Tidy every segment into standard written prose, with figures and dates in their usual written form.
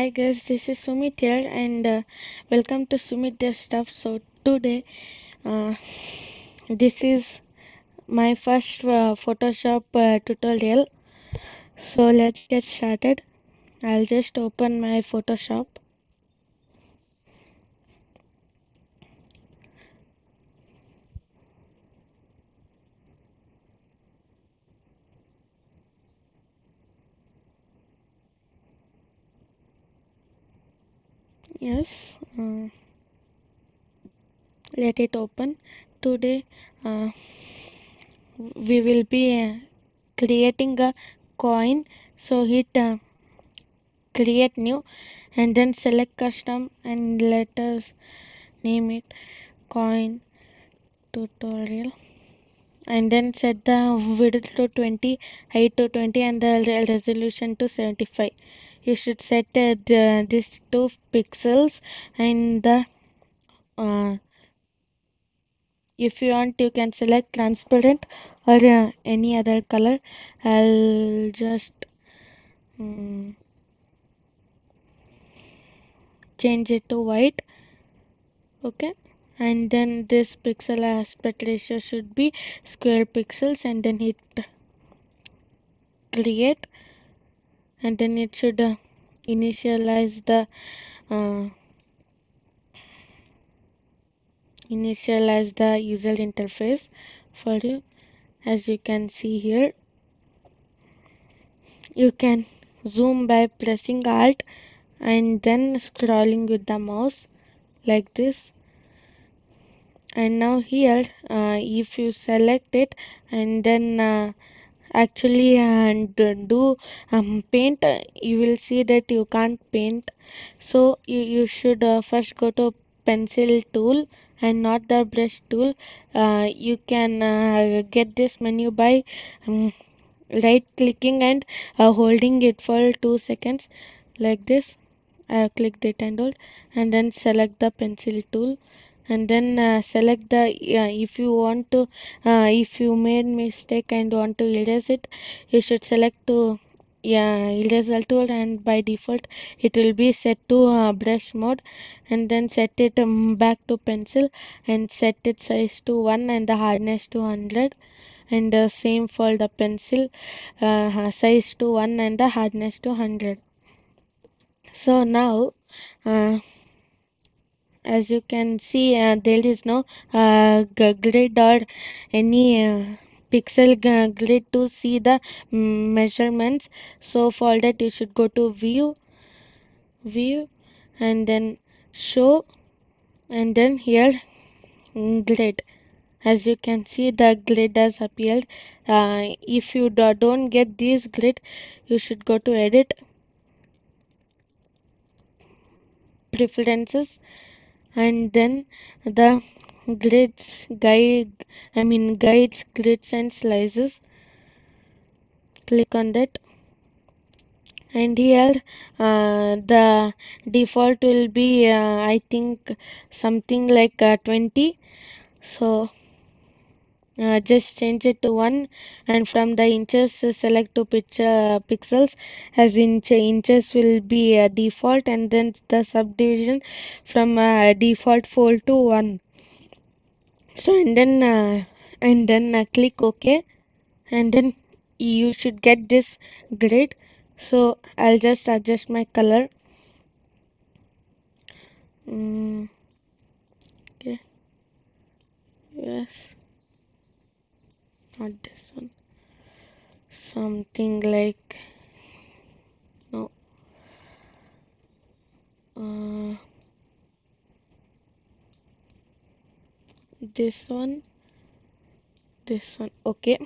Hi guys, this is Sumit here and welcome to SumeetDevStuff. So today, this is my first Photoshop tutorial. So let's get started. I'll just open my Photoshop. Yes, let it open. Today, uh, we will be creating a coin. So hit create new and then select custom and let us name it coin tutorial, and then set the width to 20, height to 20, and the resolution to 75. You should set this to pixels, and the if you want you can select transparent or any other color. I'll just change it to white. Okay, and then this pixel aspect ratio should be square pixels, and then hit create, and then it should initialize the uh, user interface for you. As you can see here, you can zoom by pressing alt and then scrolling with the mouse like this. And now here, if you select it and then actually and do paint, you will see that you can't paint. So you should first go to pencil tool and not the brush tool. You can get this menu by right clicking and holding it for 2 seconds like this. Click it and hold, and then select the pencil tool, and then select the if you want to if you made mistake and want to erase it, you should select to erase all tool, and by default it will be set to brush mode, and then set it back to pencil and set its size to 1 and the hardness to 100, and same for the pencil, size to 1 and the hardness to 100. So now as you can see, there is no grid or any pixel grid to see the measurements. So for that you should go to view, and then show, and then here grid. As you can see, the grid has appeared. If you don't get this grid, you should go to edit, preferences, and then the guides, grids and slices. Click on that, and here the default will be I think something like 20. So just change it to 1, and from the inches select to pixels, as inches will be default, and then the subdivision from default 4 to 1. So and then click OK, and then you should get this grid. So I'll just adjust my color. Okay, yes, not this one, something like no uh, this one, okay.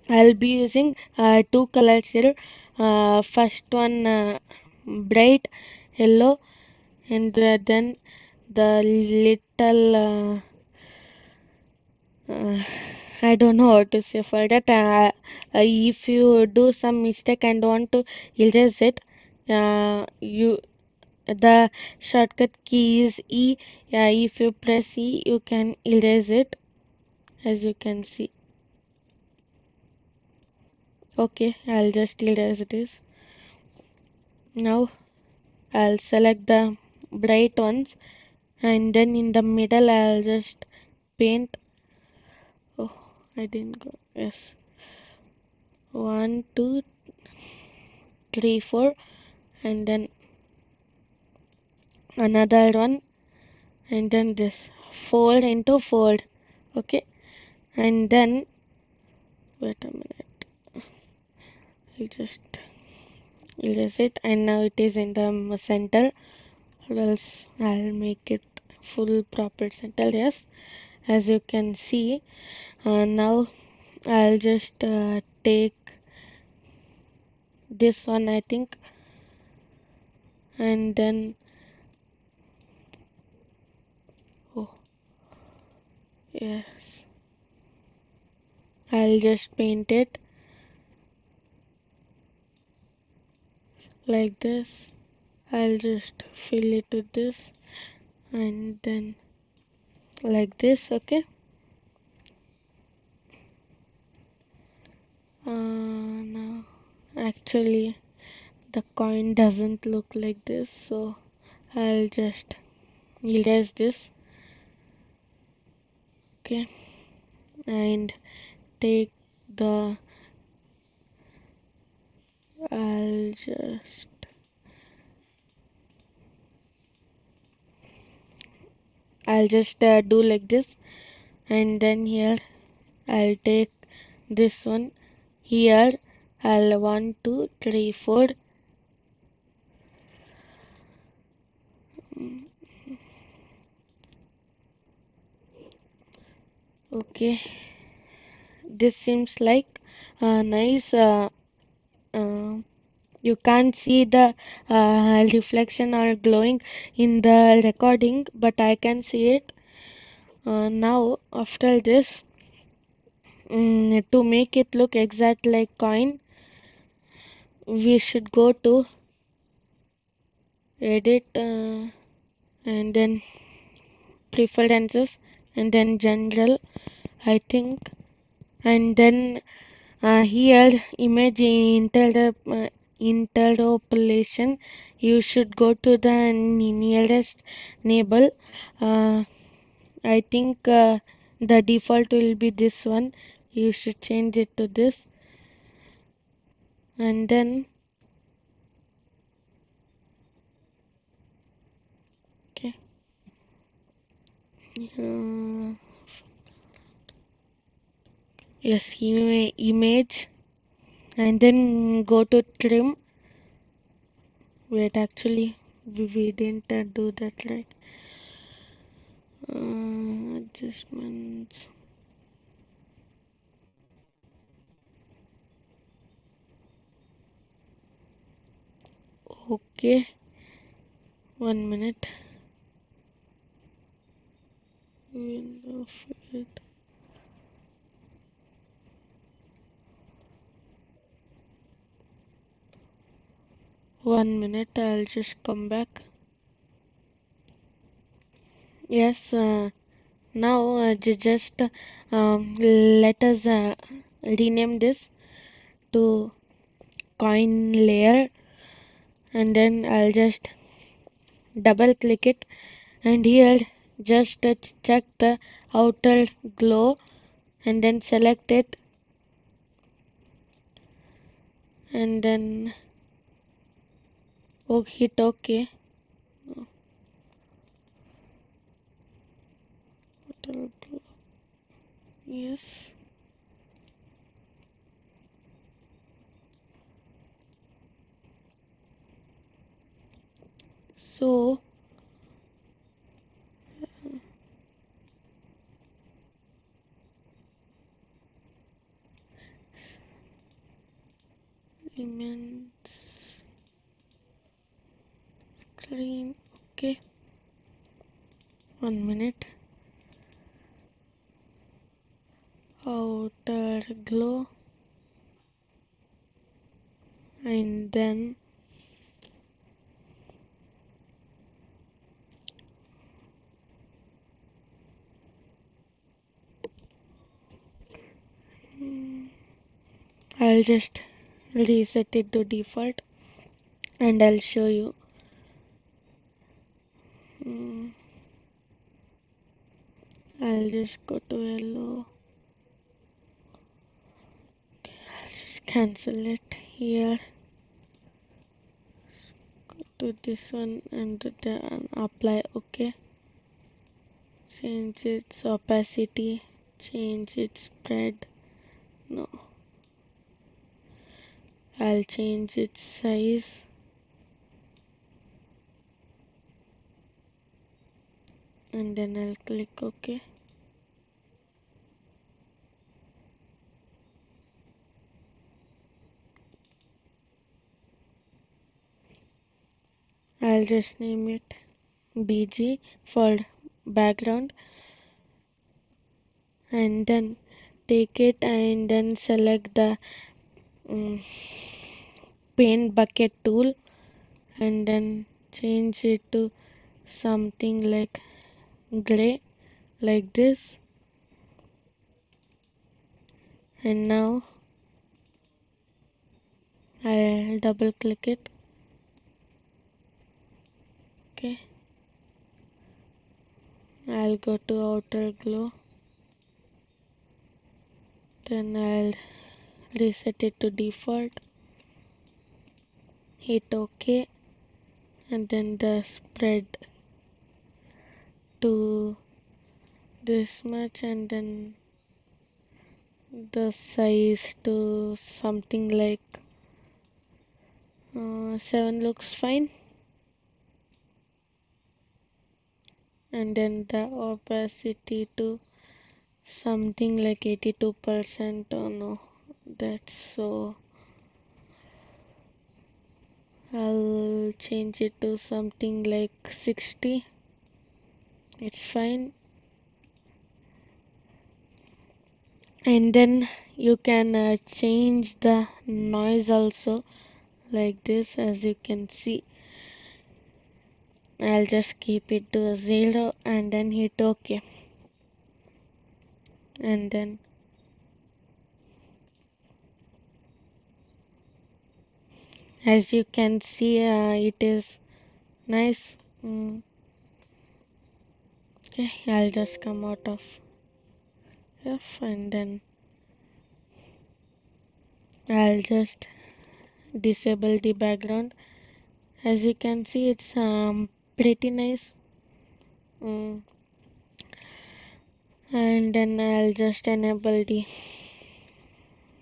I'll be using two colors here. First one bright yellow, and then the little I don't know how to say for that. If you do some mistake and want to erase it, you the shortcut key is E. If you press E, you can erase it, as you can see. Okay, I'll just erase this. Now I'll select the bright ones, and then in the middle I'll just paint. Oh, I didn't go. Yes. 1, 2, 3, 4, and then another one, and then this fold into fold. Okay, and then wait a minute. I'll just erase it, and now it is in the center, or else I'll make it full proper center. Yes, as you can see. Now I'll just take this one, I think, and then oh yes, I'll just paint it like this. I'll just fill it with this, and then like this. Okay. Now actually the coin doesn't look like this, so I'll just erase this. Okay, and take the I'll just do like this, and then here I'll take this one. Here I'll 1, 2, 3, 4. Okay, this seems like nice. You can't see the reflection or glowing in the recording, but I can see it. Now after this, to make it look exact like coin, we should go to edit, and then preferences, and then general, I think, and then here image interpolation. You should go to the nearest neighbor. I think the default will be this one. You should change it to this, and then okay. uh, yes, image, and then go to trim. Wait, actually we didn't do that, right? Adjustments. Okay, 1 minute. Window field. 1 minute, I'll just come back. Yes, now just let us rename this to coin layer, and then I'll just double click it, and here just check the outer glow, and then select it, and then hit OK. Outer glow. Yes. So immense screen. Okay, 1 minute. Outer glow, and then I'll just reset it to default. and I'll show you. Mm, I'll just go to yellow. I'll just cancel it here. Go to this one and then apply OK. Change its opacity. Change its spread. No. I'll change its size. And then I'll click OK. I'll just name it BG for background, and then take it and then select the paint bucket tool and then change it to something like gray, like this. And now I'll double click it. Okay, I'll go to outer glow, then I'll reset it to default, hit OK, and then the spread to this much, and then the size to something like 7 looks fine, and then the opacity to something like 82%. Oh no, that's so. I'll change it to something like 60. It's fine. And then you can change the noise also, like this, as you can see. I'll just keep it to 0 and then hit OK. And then as you can see, it is nice. Okay, I'll just come out of F and then I'll just disable the background. As you can see, it's pretty nice. And then I'll just enable the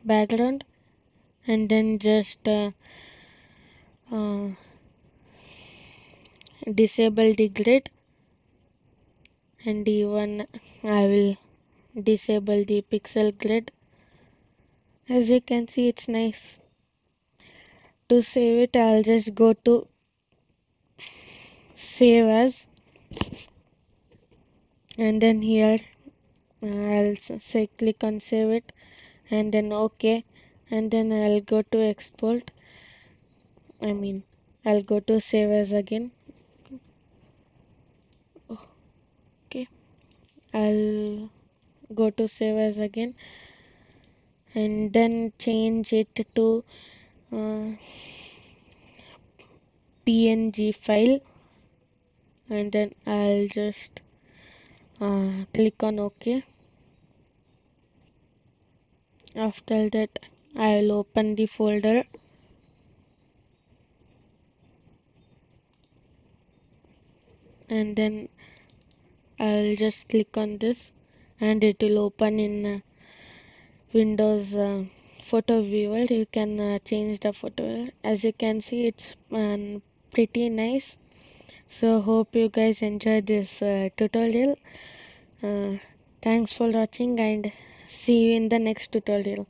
background and then just disable the grid, and even I will disable the pixel grid. As you can see, it's nice. To save it, I'll just go to save as, and then here I'll say click on save it and then OK, and then I'll go to export. I'll go to save as again. Okay, I'll go to save as again and then change it to PNG file, and then I'll just click on OK. After that, I'll open the folder and then I'll just click on this and it will open in Windows photo viewer. You can change the photo. As you can see, it's pretty nice. So hope you guys enjoyed this tutorial. Thanks for watching and see you in the next tutorial.